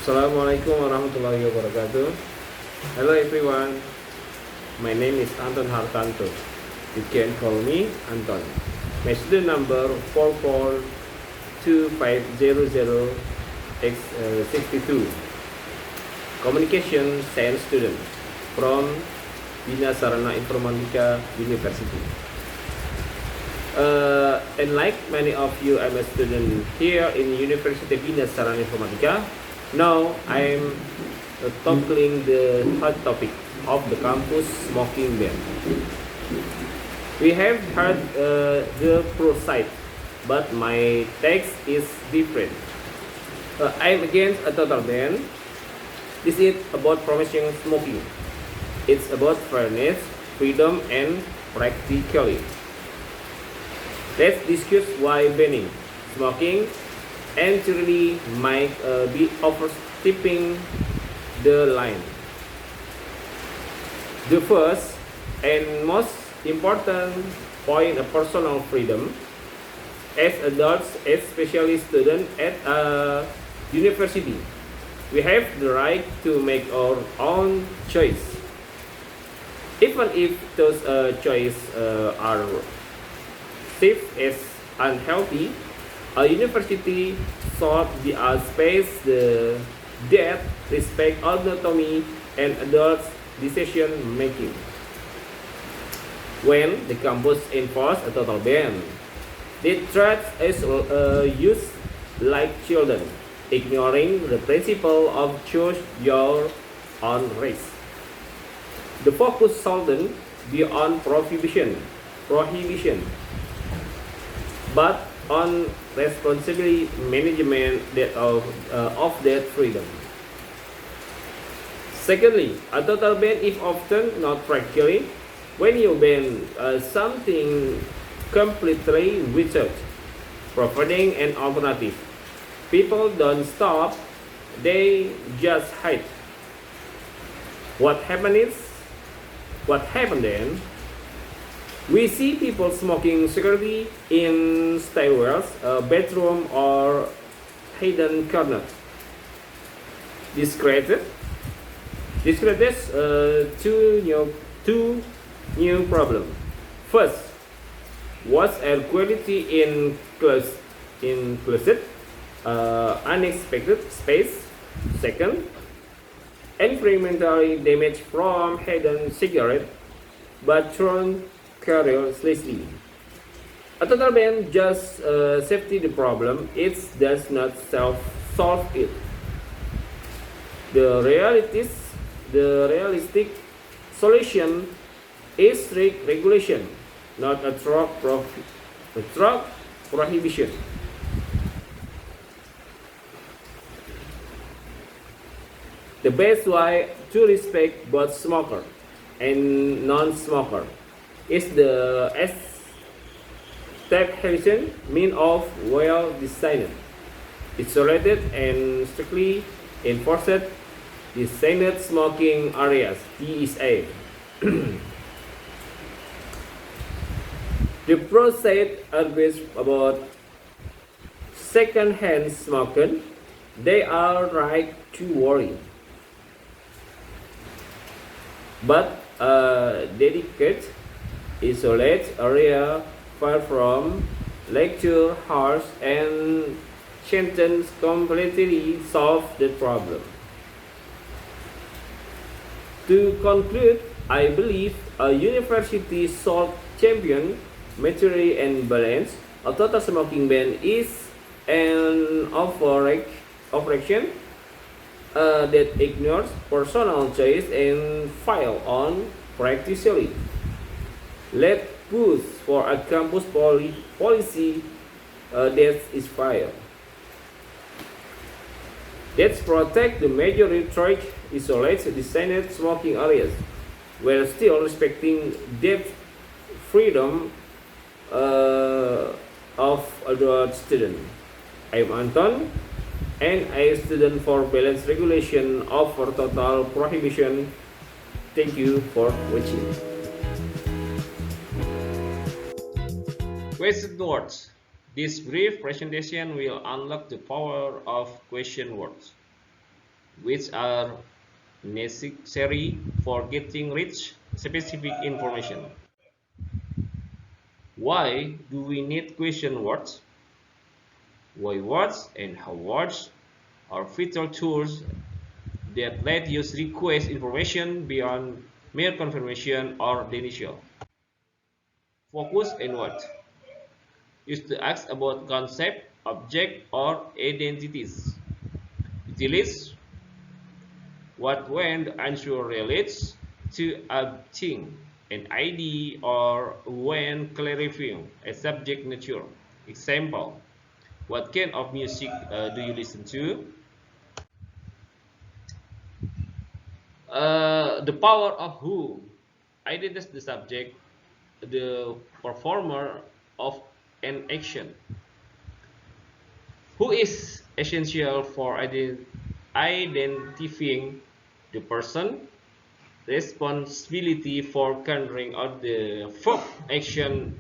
Assalamualaikum warahmatullahi wabarakatuh. Hello everyone, my name is Anton Hartanto. You can call me Anton. My student number 442500X62. Communication Science student from Bina Sarana Informatika University. And like many of you, I'm a student here in University Bina Sarana Informatika. Now I'm tackling the hot topic of the campus smoking ban. We have heard the pro side, but my text is different. I'm against a total ban. This is about promoting smoking. It's about fairness, freedom, and practicality. Let's discuss why banning smoking actually might be overstepping the line. The first and most important point of personal freedom. As adults, especially students at a university, we have the right to make our own choice. Even if those choices are safe as unhealthy, a university should be a space that respects autonomy and adults' decision making. When the campus enforces a total ban, they treat us youth like children, ignoring the principle of choose your own race. The focus shouldn't be on prohibition, but on responsible management of that freedom. Secondly, a total ban is often not practically. When you ban something completely without providing an alternative, people don't stop, they just hide. What happened then? We see people smoking secretly in stairwells, bedroom, or hidden corners. This creates two new problems. First, was air quality in closed, unexpected space. Second, environmental damage from hidden cigarette, but thrown carelessly. A total ban just safety the problem. It does not solve it. The realistic solution is strict regulation, not a drug prohibition. The best way to respect both smoker and non-smoker is the establishment of well-designed, isolated, and strictly enforced designated smoking areas (DSA). The pro side argues about second-hand smoking. They are right to worry, but a dedicated, isolated area far from lecture halls and sentence completely solve the problem. To conclude, I believe a university should champion maturity and balance. A total smoking ban is an overreaction that ignores personal choice and fail on practically. Let's push for a campus policy that is fair. Let's protect the majority track, isolate designated smoking areas, while still respecting depth freedom of adult students. I'm Anton, and I student for balanced regulation of for total prohibition. Thank you for watching. Question words. This brief presentation will unlock the power of question words. which are necessary for getting rich specific information. Why do we need question words? Why words and how words are vital tools that let us request information beyond mere confirmation or denial. Focus inward. Used to ask about concept, object, or identities. Utilities. What when the answer relates to a thing, an ID, or when clarifying a subject nature. Example. What kind of music do you listen to? The power of who identifies the subject, the performer of an action. Who is essential for identifying the person, responsibility for carrying out the verb action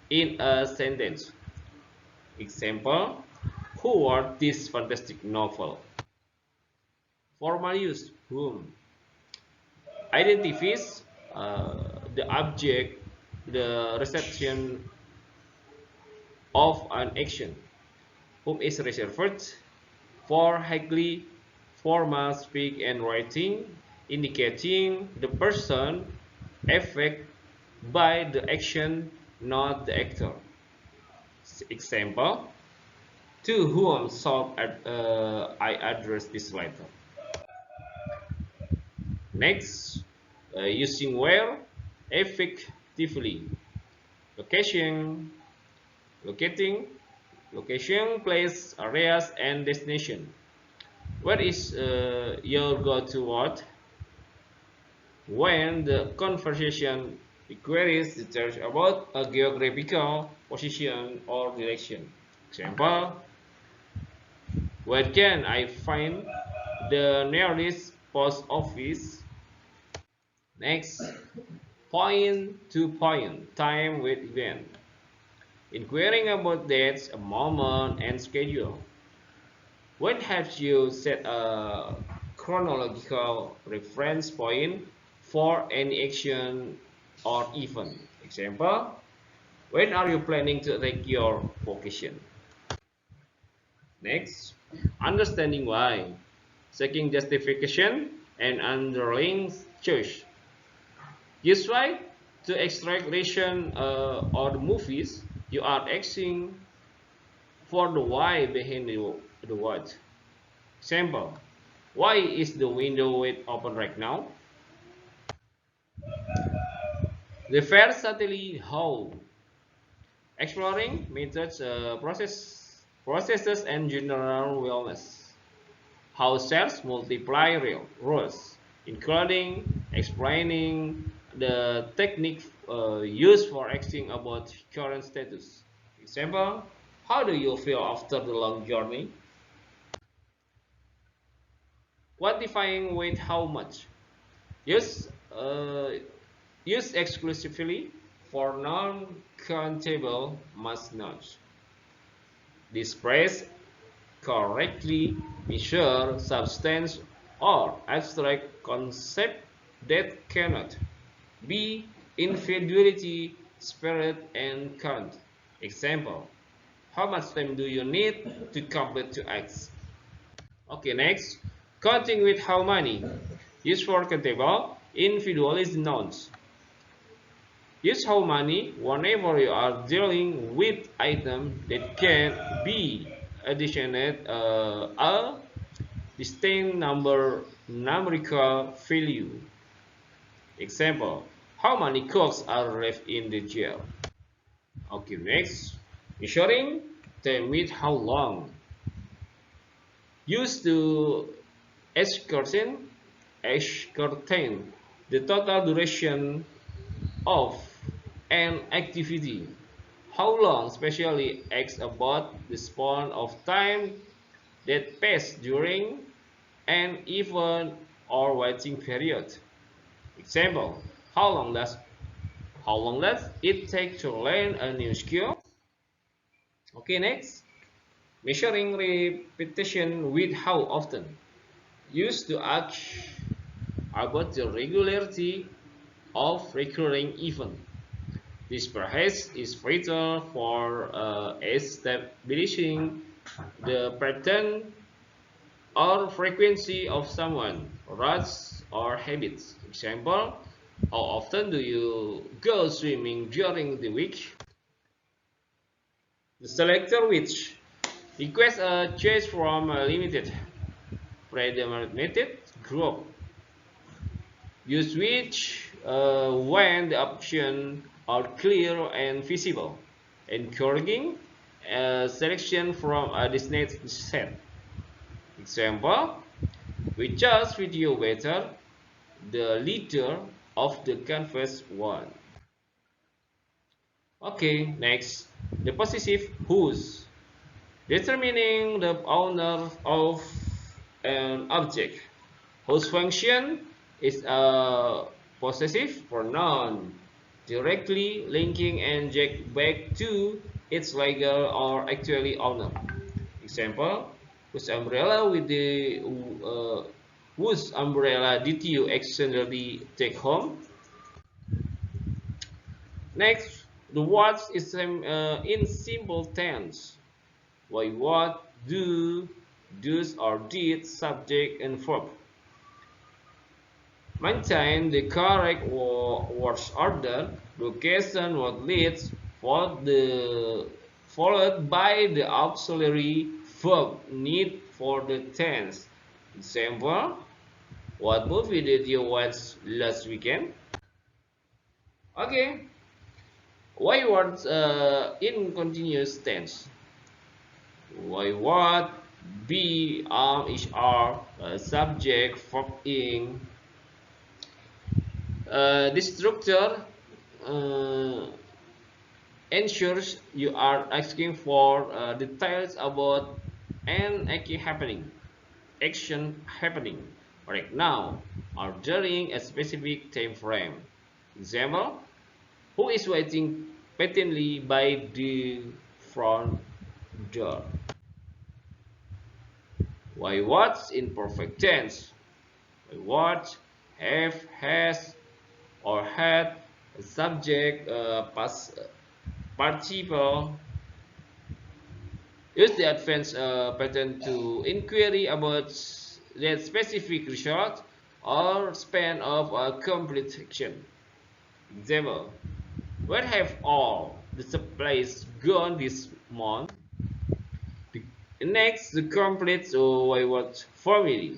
in a sentence. Example, who wrote this fantastic novel? Formal use, whom. Identifies the object, the reception of an action. Whom is reserved for highly formal speak and writing, indicating the person affected by the action, not the actor. Example, to whom shall I address this letter? Next, using where effectively. Location, locating, location, place, areas, and destination. Where is your go-to word? When the conversation requires details about a geographical position or direction. Example, where can I find the nearest post office? Next, point to point, time with event. Inquiring about dates, a moment, and schedule. When have you set a chronological reference point for any action or event? Example, when are you planning to take your vacation? Next, understanding why. Seeking justification and underlying choice. Use why to extract reason or the movies you are asking for the why behind the what. Example, why is the window open right now? The first subtly how. Exploring methods, processes, and general wellness. How cells multiply real rules, including explaining the technique used for asking about current status. Example, how do you feel after the long journey? Quantifying weight how much. Use, uh, use exclusively for non-countable mass nodes. This phrase correctly measure substance or abstract concept that cannot be individuality, spirit, and count. Example, how much time do you need to complete 2x? Okay, next, counting with how many. Use for countable, individualist nouns. Use how many whenever you are dealing with items that can be additioned a distinct numerical value. Example, how many cooks are left in the jar? Okay, next, measuring time with how long. Used to ascertain the total duration of an activity. How long specially asks about the span of time that passed during an event or waiting period. Example, how long does it take to learn a new skill? Okay, next, measuring repetition with how often. used to ask about the regularity of recurring event. This perhaps is vital for establishing the pattern or frequency of someone, routes or habits. Example, how often do you go swimming during the week? The selector which requests a choice from a limited predetermined group. Use which when the options are clear and visible, encouraging a selection from a designated set. Example, we chose video better, the leader of the canvas one. Okay, next, the possessive whose, determining the owner of an object, whose function is a possessive pronoun, directly linking an object back to its legal or actually owner. Example, whose umbrella whose umbrella did you accidentally take home? Next, the what is in simple tense. Why, what, do, does or did, subject and verb. Maintain the correct word order. Location what leads followed by the auxiliary verb need for the tense. Example, what movie did you watch last weekend? Okay, why words in continuous tense? Why what, be, is, are, subject, verb, ing. This structure ensures you are asking for details about an action happening right now or during a specific time frame. Example, who is waiting patiently by the front door? Why what in perfect tense? Why what, have, has, or had, a subject, past participle. Use the advanced pattern to inquiry about that specific result or span of a complete action. Example, where have all the supplies gone this month? Next, the complete what formula.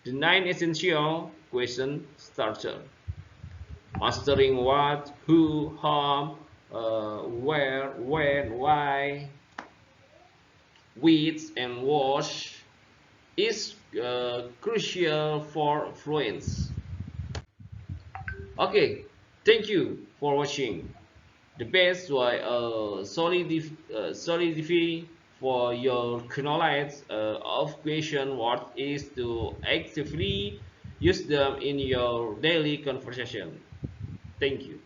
The 9 essential question starter. Mastering what, who, how, where, when, why, which, and what is crucial for fluence. Okay, thank you for watching. The best way solidify for your knowledge of question words is to actively use them in your daily conversation. Thank you.